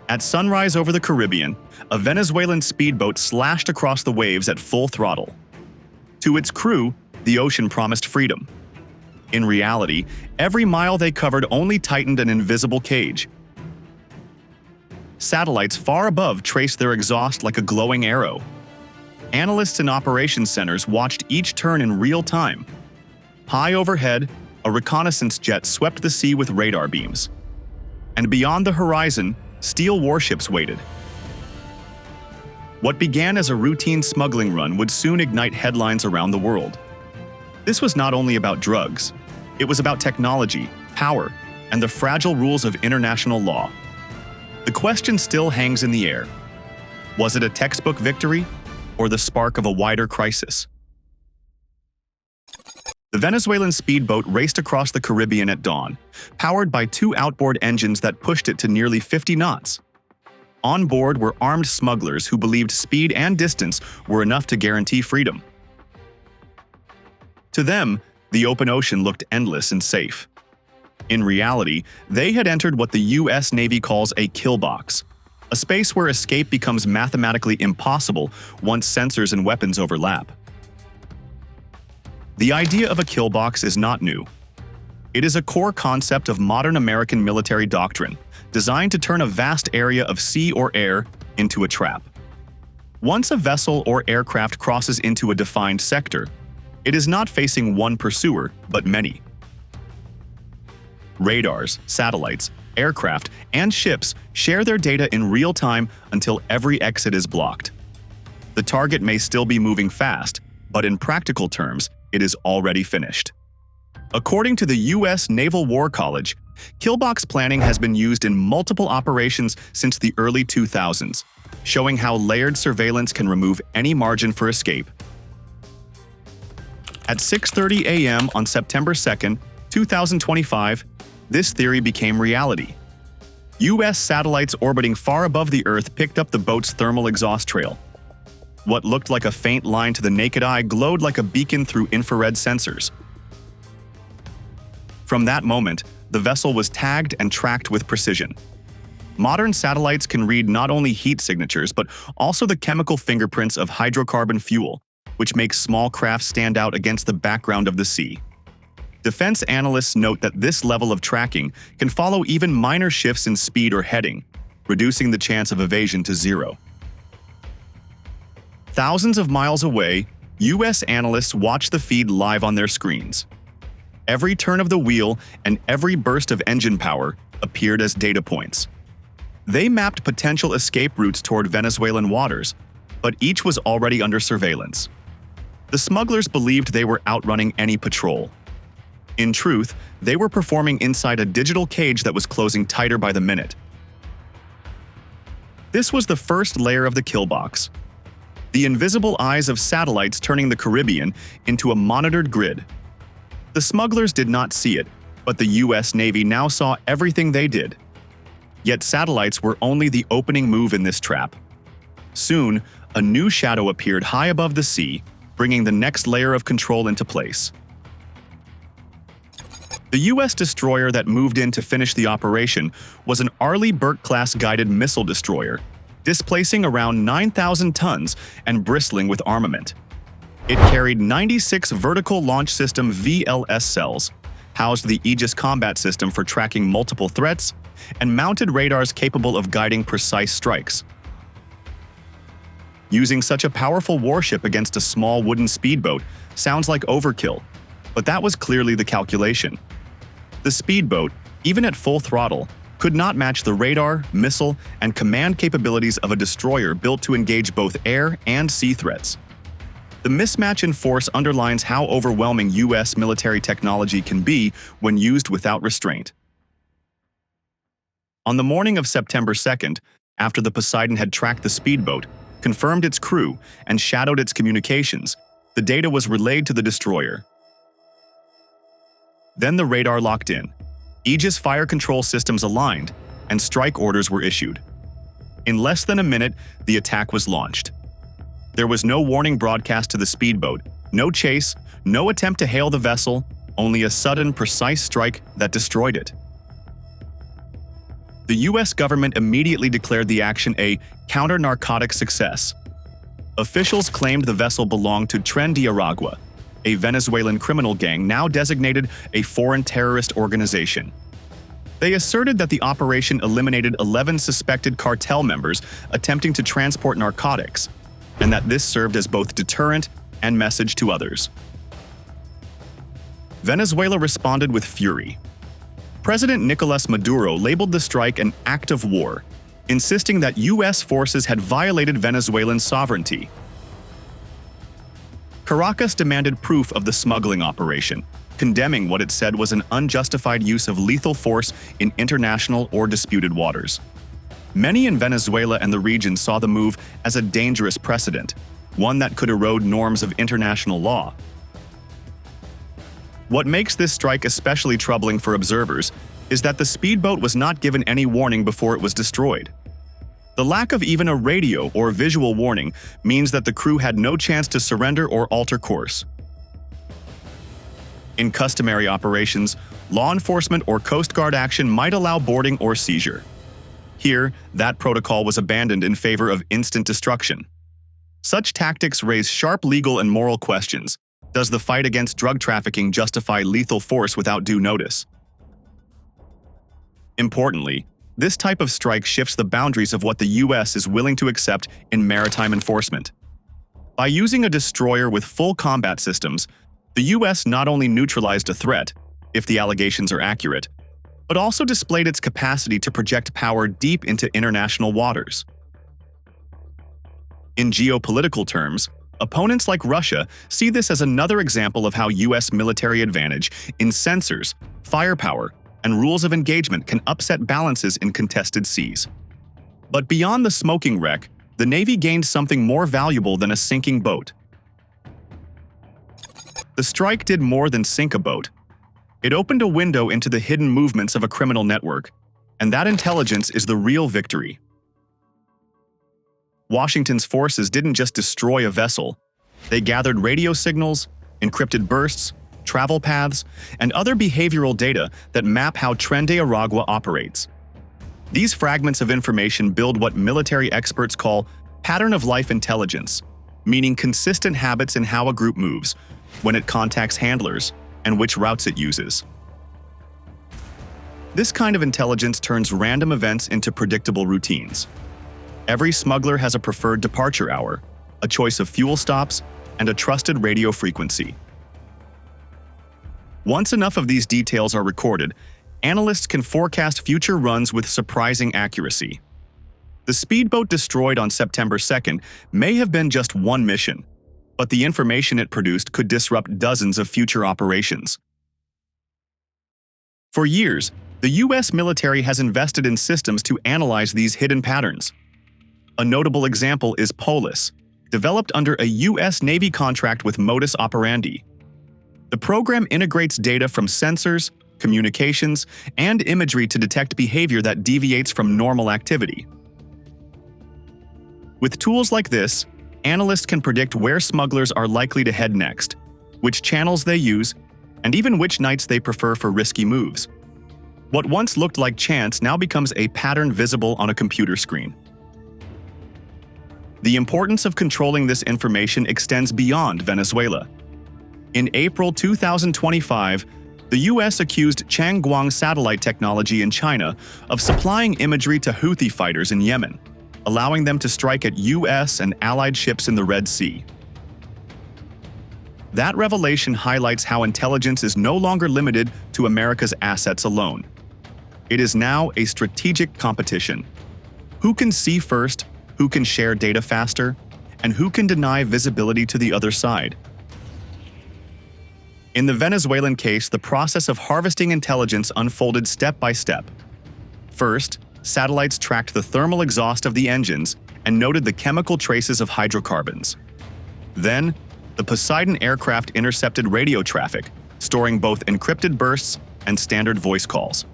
At sunrise over the Caribbean, a Venezuelan speedboat slashed across the waves at full throttle. To its crew, the ocean promised freedom. In reality, every mile they covered only tightened an invisible cage. Satellites far above traced their exhaust like a glowing arrow. Analysts in operations centers watched each turn in real time. High overhead, a reconnaissance jet swept the sea with radar beams. And beyond the horizon, steel warships waited. What began as a routine smuggling run would soon ignite headlines around the world. This was not only about drugs. It was about technology, power, and the fragile rules of international law. The question still hangs in the air. Was it a textbook victory, or the spark of a wider crisis? The Venezuelan speedboat raced across the Caribbean at dawn, powered by two outboard engines that pushed it to nearly 50 knots. On board were armed smugglers who believed speed and distance were enough to guarantee freedom. To them, the open ocean looked endless and safe. In reality, they had entered what the U.S. Navy calls a kill box, a space where escape becomes mathematically impossible once sensors and weapons overlap. The idea of a kill box is not new. It is a core concept of modern American military doctrine, designed to turn a vast area of sea or air into a trap. Once a vessel or aircraft crosses into a defined sector, it is not facing one pursuer, but many. Radars, satellites, aircraft, and ships share their data in real time until every exit is blocked. The target may still be moving fast, but in practical terms, it is already finished. According to the U.S. Naval War College, killbox planning has been used in multiple operations since the early 2000s, showing how layered surveillance can remove any margin for escape. At 6:30 a.m. on September 2, 2025, this theory became reality. U.S. satellites orbiting far above the Earth picked up the boat's thermal exhaust trail. What looked like a faint line to the naked eye glowed like a beacon through infrared sensors. From that moment, the vessel was tagged and tracked with precision. Modern satellites can read not only heat signatures but also the chemical fingerprints of hydrocarbon fuel, which makes small craft stand out against the background of the sea. Defense analysts note that this level of tracking can follow even minor shifts in speed or heading, reducing the chance of evasion to zero. Thousands of miles away, U.S. analysts watch the feed live on their screens. Every turn of the wheel and every burst of engine power appeared as data points. They mapped potential escape routes toward Venezuelan waters, but each was already under surveillance. The smugglers believed they were outrunning any patrol. In truth, they were performing inside a digital cage that was closing tighter by the minute. This was the first layer of the kill box. The invisible eyes of satellites turning the Caribbean into a monitored grid. The smugglers did not see it, but the U.S. Navy now saw everything they did. Yet satellites were only the opening move in this trap. Soon, a new shadow appeared high above the sea, bringing the next layer of control into place. The U.S. destroyer that moved in to finish the operation was an Arleigh Burke-class guided missile destroyer, displacing around 9,000 tons and bristling with armament. It carried 96 vertical launch system VLS cells, housed the Aegis combat system for tracking multiple threats, and mounted radars capable of guiding precise strikes. Using such a powerful warship against a small wooden speedboat sounds like overkill, but that was clearly the calculation. The speedboat, even at full throttle, could not match the radar, missile, and command capabilities of a destroyer built to engage both air and sea threats. The mismatch in force underlines how overwhelming U.S. military technology can be when used without restraint. On the morning of September 2nd, after the Poseidon had tracked the speedboat, confirmed its crew, and shadowed its communications, the data was relayed to the destroyer. Then the radar locked in. Aegis fire control systems aligned, and strike orders were issued. In less than a minute, the attack was launched. There was no warning broadcast to the speedboat, no chase, no attempt to hail the vessel, only a sudden, precise strike that destroyed it. The U.S. government immediately declared the action a counter-narcotic success. Officials claimed the vessel belonged to Tren de Aragua, a Venezuelan criminal gang now designated a foreign terrorist organization. They asserted that the operation eliminated 11 suspected cartel members attempting to transport narcotics, and that this served as both deterrent and message to others. Venezuela responded with fury. President Nicolas Maduro labeled the strike an act of war, insisting that U.S. forces had violated Venezuelan sovereignty. Caracas demanded proof of the smuggling operation, condemning what it said was an unjustified use of lethal force in international or disputed waters. Many in Venezuela and the region saw the move as a dangerous precedent, one that could erode norms of international law. What makes this strike especially troubling for observers is that the speedboat was not given any warning before it was destroyed. The lack of even a radio or visual warning means that the crew had no chance to surrender or alter course. In customary operations, law enforcement or Coast Guard action might allow boarding or seizure. Here, that protocol was abandoned in favor of instant destruction. Such tactics raise sharp legal and moral questions. Does the fight against drug trafficking justify lethal force without due notice? Importantly, this type of strike shifts the boundaries of what the U.S. is willing to accept in maritime enforcement. By using a destroyer with full combat systems, the U.S. not only neutralized a threat, if the allegations are accurate, but also displayed its capacity to project power deep into international waters. In geopolitical terms, opponents like Russia see this as another example of how U.S. military advantage in sensors, firepower, and rules of engagement can upset balances in contested seas. But beyond the smoking wreck, the Navy gained something more valuable than a sinking boat. The strike did more than sink a boat. It opened a window into the hidden movements of a criminal network, and that intelligence is the real victory. Washington's forces didn't just destroy a vessel. They gathered radio signals, encrypted bursts, travel paths, and other behavioral data that map how Tren de Aragua operates. These fragments of information build what military experts call pattern-of-life intelligence, meaning consistent habits in how a group moves, when it contacts handlers, and which routes it uses. This kind of intelligence turns random events into predictable routines. Every smuggler has a preferred departure hour, a choice of fuel stops, and a trusted radio frequency. Once enough of these details are recorded, analysts can forecast future runs with surprising accuracy. The speedboat destroyed on September 2nd may have been just one mission, but the information it produced could disrupt dozens of future operations. For years, the U.S. military has invested in systems to analyze these hidden patterns. A notable example is POLIS, developed under a U.S. Navy contract with Modus Operandi. The program integrates data from sensors, communications, and imagery to detect behavior that deviates from normal activity. With tools like this, analysts can predict where smugglers are likely to head next, which channels they use, and even which nights they prefer for risky moves. What once looked like chance now becomes a pattern visible on a computer screen. The importance of controlling this information extends beyond Venezuela. In April 2025, the U.S. accused Changguang satellite technology in China of supplying imagery to Houthi fighters in Yemen, allowing them to strike at U.S. and allied ships in the Red Sea. That revelation highlights how intelligence is no longer limited to America's assets alone. It is now a strategic competition. Who can see first, who can share data faster, and who can deny visibility to the other side? In the Venezuelan case, the process of harvesting intelligence unfolded step by step. First, satellites tracked the thermal exhaust of the engines and noted the chemical traces of hydrocarbons. Then, the Poseidon aircraft intercepted radio traffic, storing both encrypted bursts and standard voice calls.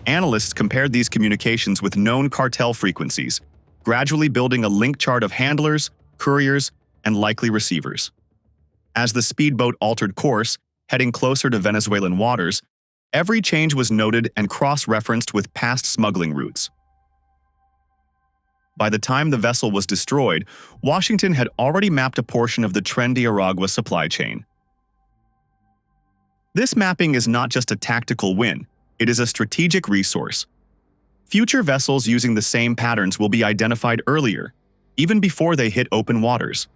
Analysts compared these communications with known cartel frequencies, gradually building a link chart of handlers, couriers, and likely receivers. As the speedboat altered course, heading closer to Venezuelan waters, Every change was noted and cross-referenced with past smuggling routes. By the time the vessel was destroyed, Washington had already mapped a portion of the Tren-de-Aragua supply chain. This mapping is not just a tactical win, it is a strategic resource. Future vessels using the same patterns will be identified earlier, even before they hit open waters.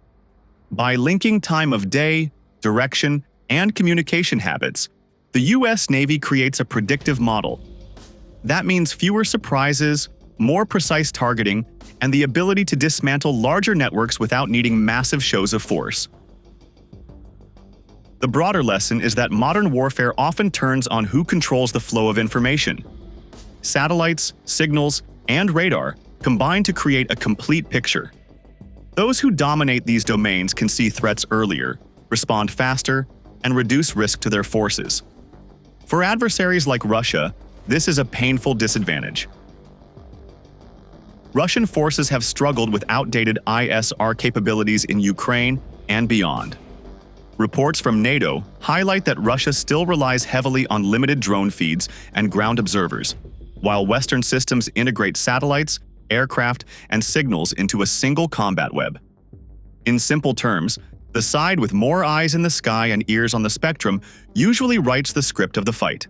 By linking time of day, direction, and communication habits, the U.S. Navy creates a predictive model. That means fewer surprises, more precise targeting, and the ability to dismantle larger networks without needing massive shows of force. The broader lesson is that modern warfare often turns on who controls the flow of information. Satellites, signals, and radar combine to create a complete picture. Those who dominate these domains can see threats earlier, respond faster, and reduce risk to their forces. For adversaries like Russia, this is a painful disadvantage. Russian forces have struggled with outdated ISR capabilities in Ukraine and beyond. Reports from NATO highlight that Russia still relies heavily on limited drone feeds and ground observers, while Western systems integrate satellites, aircraft, and signals into a single combat web. In simple terms, the side with more eyes in the sky and ears on the spectrum usually writes the script of the fight.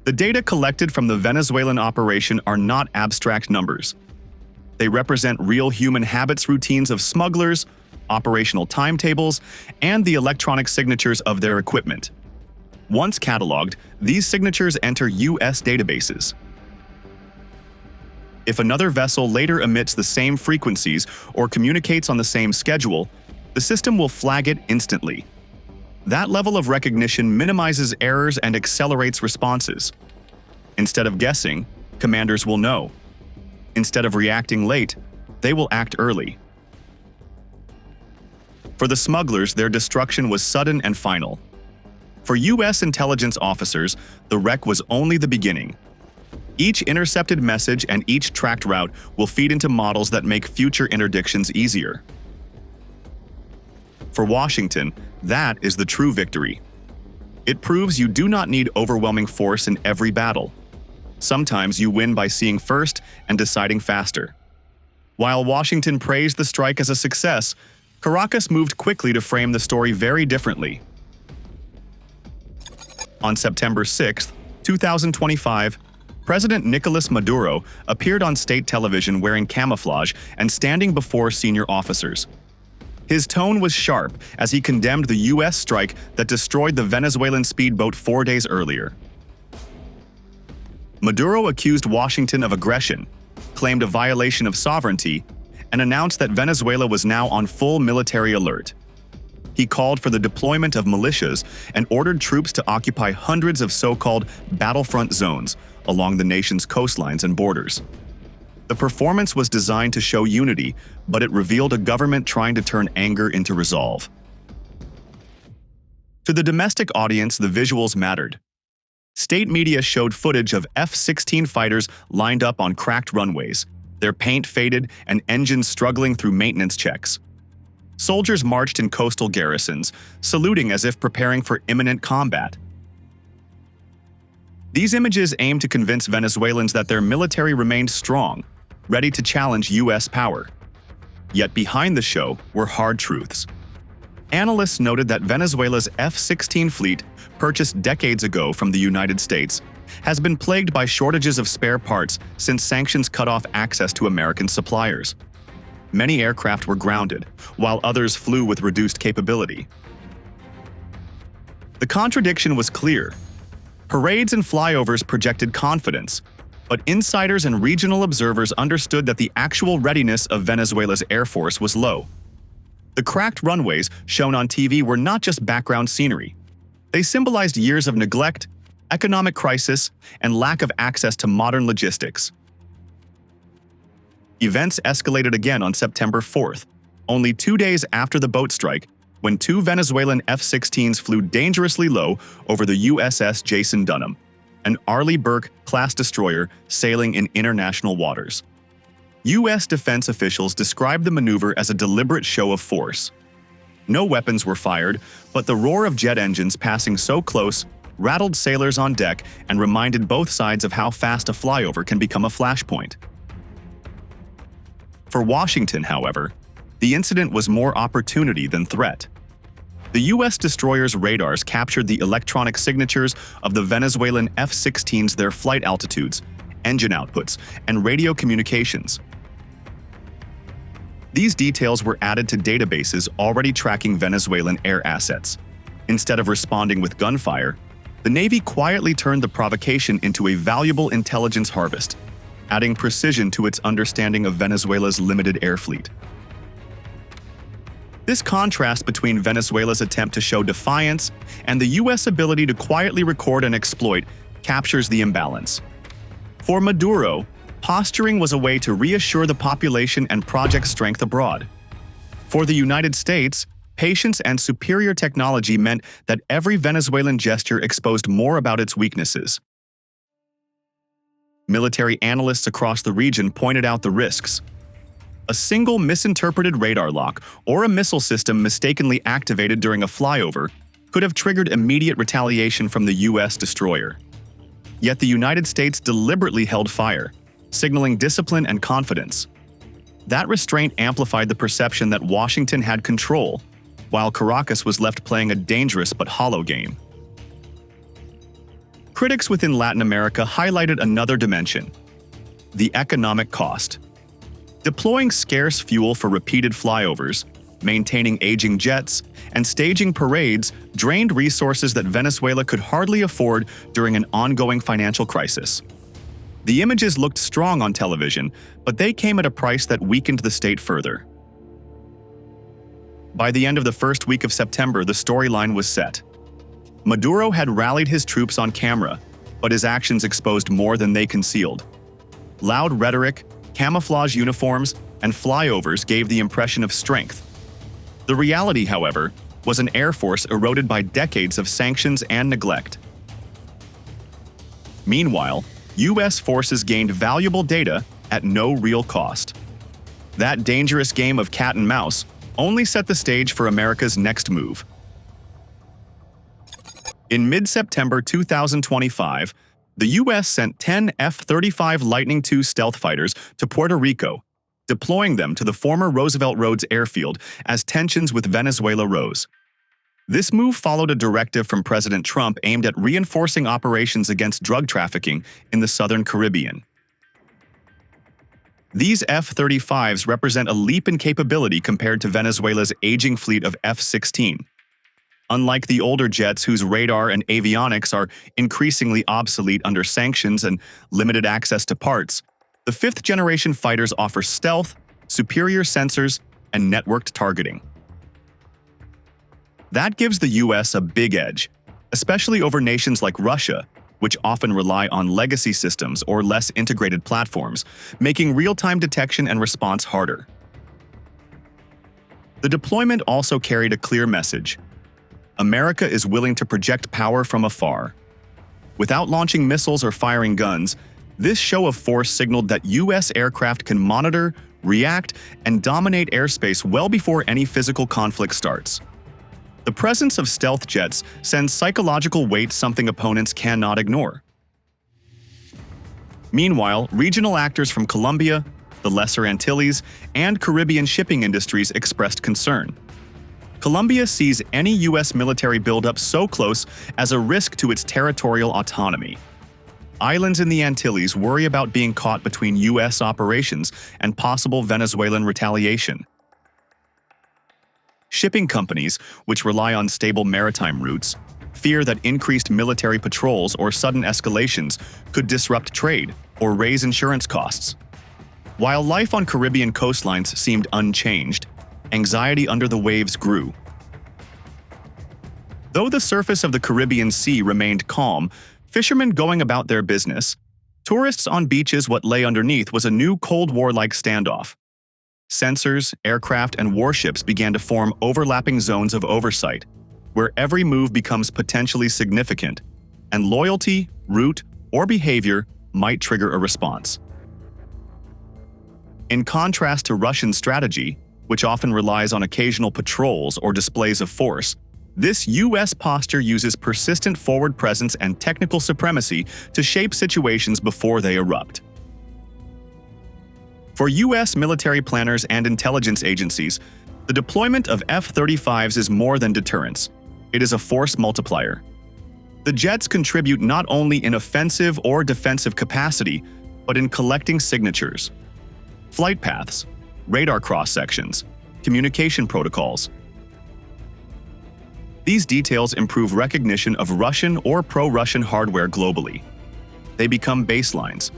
The data collected from the Venezuelan operation are not abstract numbers. They represent real human habits routines of smugglers, operational timetables, and the electronic signatures of their equipment. Once cataloged, these signatures enter U.S. databases. If another vessel later emits the same frequencies or communicates on the same schedule, the system will flag it instantly. That level of recognition minimizes errors and accelerates responses. Instead of guessing, commanders will know. Instead of reacting late, they will act early. For the smugglers, their destruction was sudden and final. For U.S. intelligence officers, the wreck was only the beginning. Each intercepted message and each tracked route will feed into models that make future interdictions easier. For Washington, that is the true victory. It proves you do not need overwhelming force in every battle. Sometimes you win by seeing first and deciding faster. While Washington praised the strike as a success, Caracas moved quickly to frame the story very differently. On September 6, 2025, President Nicolas Maduro appeared on state television wearing camouflage and standing before senior officers. His tone was sharp as he condemned the U.S. strike that destroyed the Venezuelan speedboat 4 days earlier. Maduro accused Washington of aggression, claimed a violation of sovereignty, and announced that Venezuela was now on full military alert. He called for the deployment of militias and ordered troops to occupy hundreds of so-called battlefront zones along the nation's coastlines and borders. The performance was designed to show unity, but it revealed a government trying to turn anger into resolve. To the domestic audience, the visuals mattered. State media showed footage of F-16 fighters lined up on cracked runways, their paint faded and engines struggling through maintenance checks. Soldiers marched in coastal garrisons, saluting as if preparing for imminent combat. These images aimed to convince Venezuelans that their military remained strong, ready to challenge U.S. power. Yet behind the show were hard truths. Analysts noted that Venezuela's F-16 fleet, purchased decades ago from the United States, has been plagued by shortages of spare parts since sanctions cut off access to American suppliers. Many aircraft were grounded, while others flew with reduced capability. The contradiction was clear. Parades and flyovers projected confidence, but insiders and regional observers understood that the actual readiness of Venezuela's air force was low. The cracked runways shown on TV were not just background scenery. They symbolized years of neglect, economic crisis, and lack of access to modern logistics. Events escalated again on September 4th, only 2 days after the boat strike, when 2 Venezuelan F-16s flew dangerously low over the USS Jason Dunham, an Arleigh Burke-class destroyer sailing in international waters. U.S. defense officials described the maneuver as a deliberate show of force. No weapons were fired, but the roar of jet engines passing so close rattled sailors on deck and reminded both sides of how fast a flyover can become a flashpoint. For Washington, however, the incident was more opportunity than threat. The U.S. destroyer's radars captured the electronic signatures of the Venezuelan F-16s, their flight altitudes, engine outputs, and radio communications. These details were added to databases already tracking Venezuelan air assets. Instead of responding with gunfire, the Navy quietly turned the provocation into a valuable intelligence harvest, adding precision to its understanding of Venezuela's limited air fleet. This contrast between Venezuela's attempt to show defiance and the U.S. ability to quietly record and exploit captures the imbalance. For Maduro, posturing was a way to reassure the population and project strength abroad. For the United States, patience and superior technology meant that every Venezuelan gesture exposed more about its weaknesses. Military analysts across the region pointed out the risks. A single misinterpreted radar lock or a missile system mistakenly activated during a flyover could have triggered immediate retaliation from the U.S. destroyer. Yet the United States deliberately held fire, signaling discipline and confidence. That restraint amplified the perception that Washington had control, while Caracas was left playing a dangerous but hollow game. Critics within Latin America highlighted another dimension: the economic cost. Deploying scarce fuel for repeated flyovers, maintaining aging jets, and staging parades drained resources that Venezuela could hardly afford during an ongoing financial crisis. The images looked strong on television, but they came at a price that weakened the state further. By the end of the first week of September, the storyline was set. Maduro had rallied his troops on camera, but his actions exposed more than they concealed. Loud rhetoric, camouflage uniforms, and flyovers gave the impression of strength. The reality, however, was an air force eroded by decades of sanctions and neglect. Meanwhile, U.S. forces gained valuable data at no real cost. That dangerous game of cat and mouse only set the stage for America's next move. In mid-September 2025, the U.S. sent 10 F-35 Lightning II stealth fighters to Puerto Rico, deploying them to the former Roosevelt Roads airfield as tensions with Venezuela rose. This move followed a directive from President Trump aimed at reinforcing operations against drug trafficking in the southern Caribbean. These F-35s represent a leap in capability compared to Venezuela's aging fleet of F-16. Unlike the older jets whose radar and avionics are increasingly obsolete under sanctions and limited access to parts, the fifth-generation fighters offer stealth, superior sensors, and networked targeting. That gives the U.S. a big edge, especially over nations like Russia, which often rely on legacy systems or less integrated platforms, making real-time detection and response harder. The deployment also carried a clear message: America is willing to project power from afar. Without launching missiles or firing guns, this show of force signaled that U.S. aircraft can monitor, react, and dominate airspace well before any physical conflict starts. The presence of stealth jets sends psychological weight, something opponents cannot ignore. Meanwhile, regional actors from Colombia, the Lesser Antilles, and Caribbean shipping industries expressed concern. Colombia sees any U.S. military buildup so close as a risk to its territorial autonomy. Islands in the Antilles worry about being caught between U.S. operations and possible Venezuelan retaliation. Shipping companies, which rely on stable maritime routes, fear that increased military patrols or sudden escalations could disrupt trade or raise insurance costs. While life on Caribbean coastlines seemed unchanged, anxiety under the waves grew. Though the surface of the Caribbean Sea remained calm, fishermen going about their business, tourists on beaches, what lay underneath was a new Cold War-like standoff. Sensors, aircraft, and warships began to form overlapping zones of oversight, where every move becomes potentially significant, and loyalty, route, or behavior might trigger a response. In contrast to Russian strategy, which often relies on occasional patrols or displays of force, This U.S. posture uses persistent forward presence and technical supremacy to shape situations before they erupt. For U.S. military planners and intelligence agencies, the deployment of F-35s is more than deterrence. It is a force multiplier. The jets contribute not only in offensive or defensive capacity, but in collecting signatures, flight paths, radar cross-sections, communication protocols. These details improve recognition of Russian or pro-Russian hardware globally. They become baselines.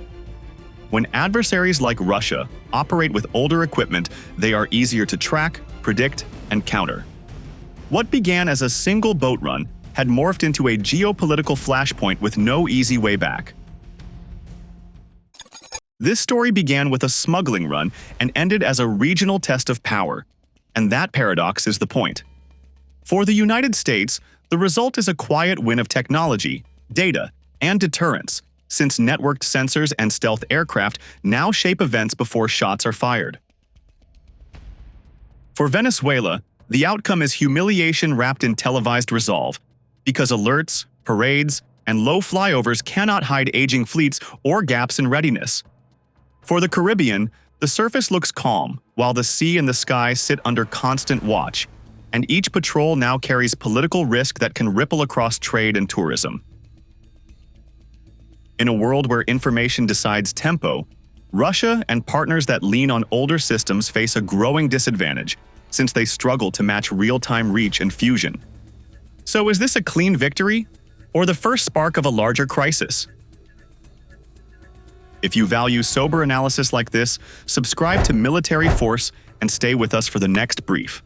When adversaries like Russia operate with older equipment, they are easier to track, predict, and counter. What began as a single boat run had morphed into a geopolitical flashpoint with no easy way back. This story began with a smuggling run and ended as a regional test of power. And that paradox is the point. For the United States, the result is a quiet win of technology, data, and deterrence, since networked sensors and stealth aircraft now shape events before shots are fired. For Venezuela, the outcome is humiliation wrapped in televised resolve, because alerts, parades, and low flyovers cannot hide aging fleets or gaps in readiness. For the Caribbean, the surface looks calm, while the sea and the sky sit under constant watch, and each patrol now carries political risk that can ripple across trade and tourism. In a world where information decides tempo, Russia and partners that lean on older systems face a growing disadvantage, since they struggle to match real-time reach and fusion. So is this a clean victory, or the first spark of a larger crisis? If you value sober analysis like this, subscribe to Military Force and stay with us for the next brief.